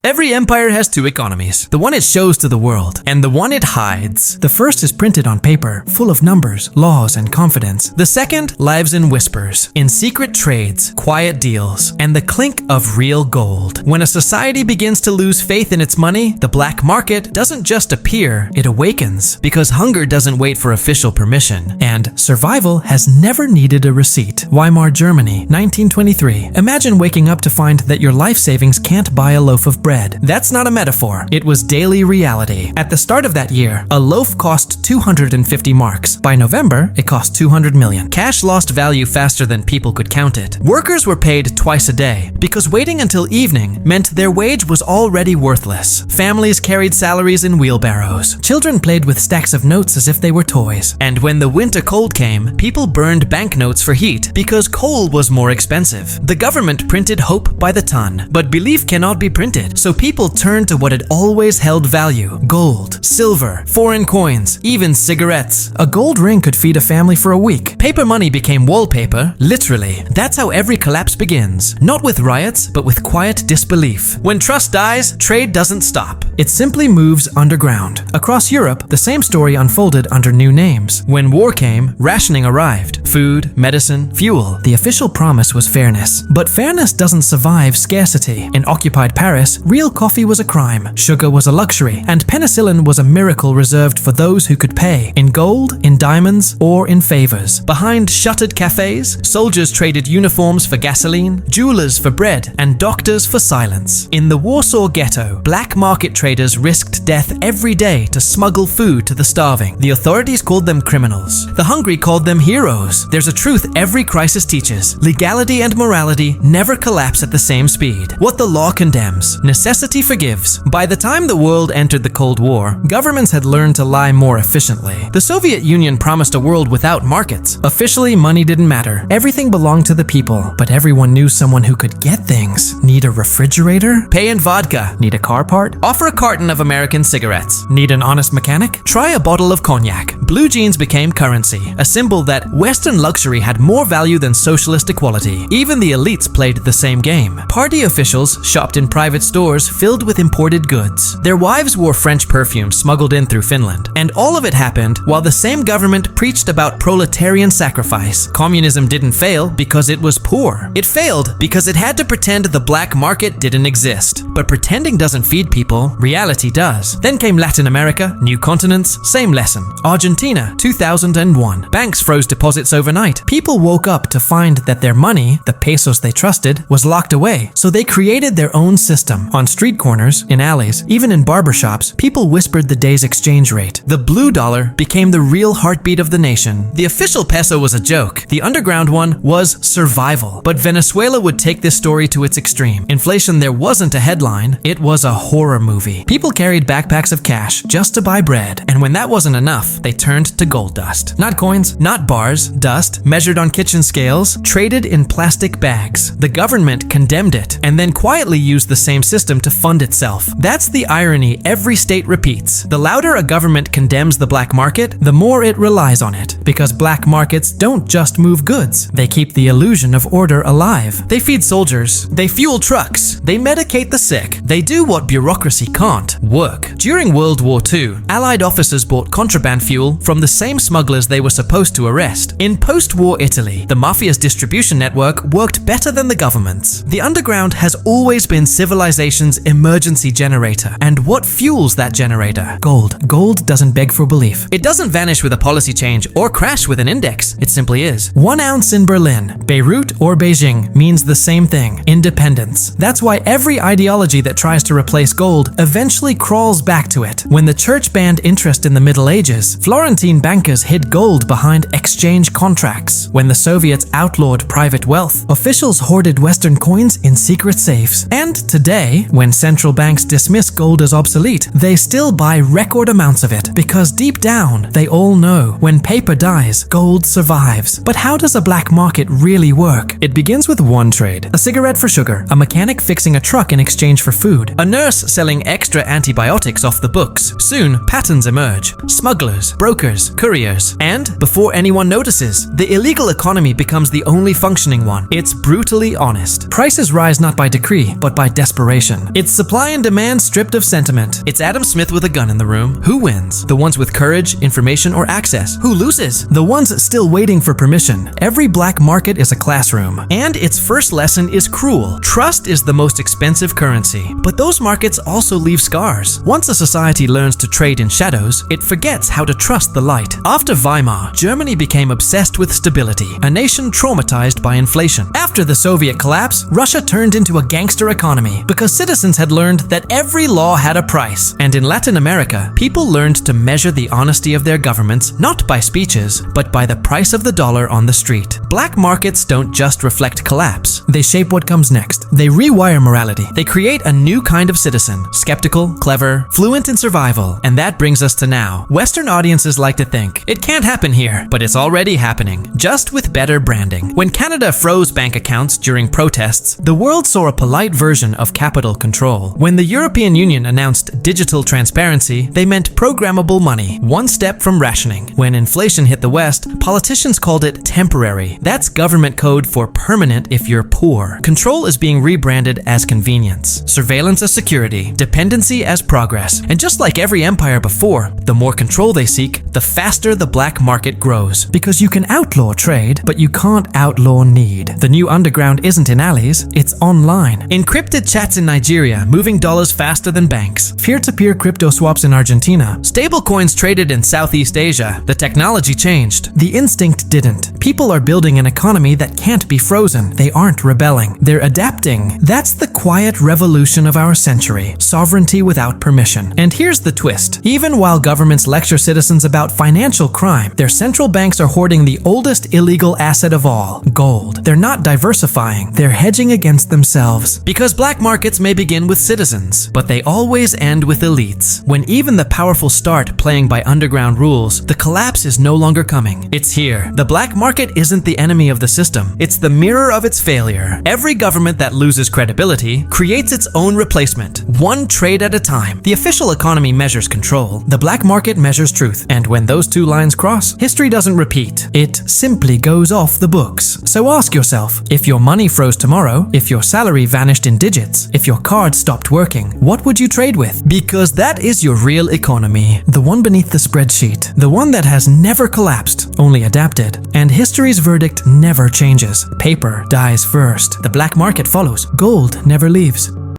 Every empire has two economies, the one it shows to the world and the one it hides. The first is printed on paper, full of numbers, laws, and confidence. The second lives in whispers, in secret trades, quiet deals, and the clink of real gold. When a society begins to lose faith in its money, the black market doesn't just appear, it awakens, because hunger doesn't wait for official permission, and survival has never needed a receipt. Weimar Germany, 1923. Imagine waking up to find that your life savings can't buy a loaf of bread. That's not a metaphor. It was daily reality. At the start of that year, a loaf cost 250 marks. By November, it cost 200 million. Cash lost value faster than people could count it. Workers were paid twice a day because waiting until evening meant their wage was already worthless. Families carried salaries in wheelbarrows. Children played with stacks of notes as if they were toys. And when the winter cold came, people burned banknotes for heat because coal was more expensive. The government printed hope by the ton, but belief cannot be printed. So people turned to what had always held value: gold, silver, foreign coins, even cigarettes. A gold ring could feed a family for a week. Paper money became wallpaper, literally. That's how every collapse begins. Not with riots, but with quiet disbelief. When trust dies, trade doesn't stop. It simply moves underground. Across Europe, the same story unfolded under new names. When war came, rationing arrived. Food, medicine, fuel. The official promise was fairness. But fairness doesn't survive scarcity. In occupied Paris, real coffee was a crime, sugar was a luxury, and penicillin was a miracle reserved for those who could pay, in gold, in diamonds, or in favors. Behind shuttered cafes, soldiers traded uniforms for gasoline, jewelers for bread, and doctors for silence. In the Warsaw Ghetto, black market traders risked death every day to smuggle food to the starving. The authorities called them criminals. The hungry called them heroes. There's a truth every crisis teaches: legality and morality never collapse at the same speed. What the law condemns, necessity forgives. By the time the world entered the Cold War, governments had learned to lie more efficiently. The Soviet Union promised a world without markets. Officially, money didn't matter. Everything belonged to the people, but everyone knew someone who could get things. Need a refrigerator? Pay in vodka. Need a car part? Offer a carton of American cigarettes. Need an honest mechanic? Try a bottle of cognac. Blue jeans became currency, a symbol that Western luxury had more value than socialist equality. Even the elites played the same game. Party officials shopped in private stores filled with imported goods. Their wives wore French perfume smuggled in through Finland. And all of it happened while the same government preached about proletarian sacrifice. Communism didn't fail because it was poor. It failed because it had to pretend the black market didn't exist. But pretending doesn't feed people, reality does. Then came Latin America, new continents, same lesson. Argentina, 2001. Banks froze deposits overnight. People woke up to find that their money, the pesos they trusted, was locked away. So they created their own system. On street corners, in alleys, even in barbershops, people whispered the day's exchange rate. The blue dollar became the real heartbeat of the nation. The official peso was a joke. The underground one was survival. But Venezuela would take this story to its extreme. Inflation there wasn't a headline, it was a horror movie. People carried backpacks of cash just to buy bread. And when that wasn't enough, they turned to gold dust. Not coins, not bars, dust, measured on kitchen scales, traded in plastic bags. The government condemned it, and then quietly used the same system to fund itself. That's the irony every state repeats. The louder a government condemns the black market, the more it relies on it. Because black markets don't just move goods, they keep the illusion of order alive. They feed soldiers, they fuel trucks, they medicate the sick, they do what bureaucracy can't: work. During World War II, Allied officers bought contraband fuel from the same smugglers they were supposed to arrest. In post-war Italy, the mafia's distribution network worked better than the government's. The underground has always been civilization's emergency generator. And what fuels that generator? Gold. Gold doesn't beg for belief. It doesn't vanish with a policy change or crash with an index. It simply is. 1 ounce in Berlin, Beirut, or Beijing means the same thing: independence. That's why every ideology that tries to replace gold eventually crawls back to it. When the church banned interest in the Middle Ages, Florentine bankers hid gold behind exchange contracts. When the Soviets outlawed private wealth, officials hoarded Western coins in secret safes. And today, when central banks dismiss gold as obsolete, they still buy record amounts of it because deep down, they all know when paper dies, gold survives. But how does a black market really work? It begins with one trade: a cigarette for sugar, a mechanic fixing a truck in exchange for food, a nurse selling extra antibiotics off the books. Soon, patterns emerge: smugglers, brokers, couriers. And before anyone notices, the illegal economy becomes the only functioning one. It's brutally honest. Prices rise not by decree, but by desperation. information. It's supply and demand stripped of sentiment. It's Adam Smith with a gun in the room. Who wins? The ones with courage, information, or access. Who loses? The ones still waiting for permission. Every black market is a classroom. And its first lesson is cruel. Trust is the most expensive currency. But those markets also leave scars. Once a society learns to trade in shadows, it forgets how to trust the light. After Weimar, Germany became obsessed with stability, a nation traumatized by inflation. After the Soviet collapse, Russia turned into a gangster economy because citizens had learned that every law had a price. And in Latin America, people learned to measure the honesty of their governments not by speeches, but by the price of the dollar on the street. Black markets don't just reflect collapse. They shape what comes next. They rewire morality. They create a new kind of citizen, skeptical, clever, fluent in survival. And that brings us to now. Western audiences like to think, it can't happen here, but it's already happening, just with better branding. When Canada froze bank accounts during protests, the world saw a polite version of capital control. When the European Union announced digital transparency, they meant programmable money, one step from rationing. When inflation hit the West, politicians called it temporary. That's government code for permanent if you're poor. Control is being rebranded as convenience, surveillance as security, dependency as progress. And just like every empire before, the more control they seek, the faster the black market grows. Because you can outlaw trade, but you can't outlaw need. The new underground isn't in alleys, it's online. Encrypted chats in Nigeria, moving dollars faster than banks. Peer-to-peer crypto swaps in Argentina. Stablecoins traded in Southeast Asia. The technology changed. The instinct didn't. People are building an economy that can't be frozen. They aren't rebelling. They're adapting. That's the quiet revolution of our century. Sovereignty without permission. And here's the twist. Even while governments lecture citizens about financial crime, their central banks are hoarding the oldest illegal asset of all, gold. They're not diversifying. They're hedging against themselves. Because black markets may begin with citizens, but they always end with elites. When even the powerful start playing by underground rules, the collapse is no longer coming. It's here. The black market isn't the enemy of the system. It's the mirror of its failure. Every government that loses credibility creates its own replacement, one trade at a time. The official economy measures control. The black market measures truth. And when those two lines cross, history doesn't repeat. It simply goes off the books. So ask yourself, if your money froze tomorrow, if your salary vanished in digits, if your card stopped working, what would you trade with? Because that is your real economy. The one beneath the spreadsheet. The one that has never collapsed, only adapted. And history's verdict never changes. Paper dies first. The black market follows. Gold never leaves.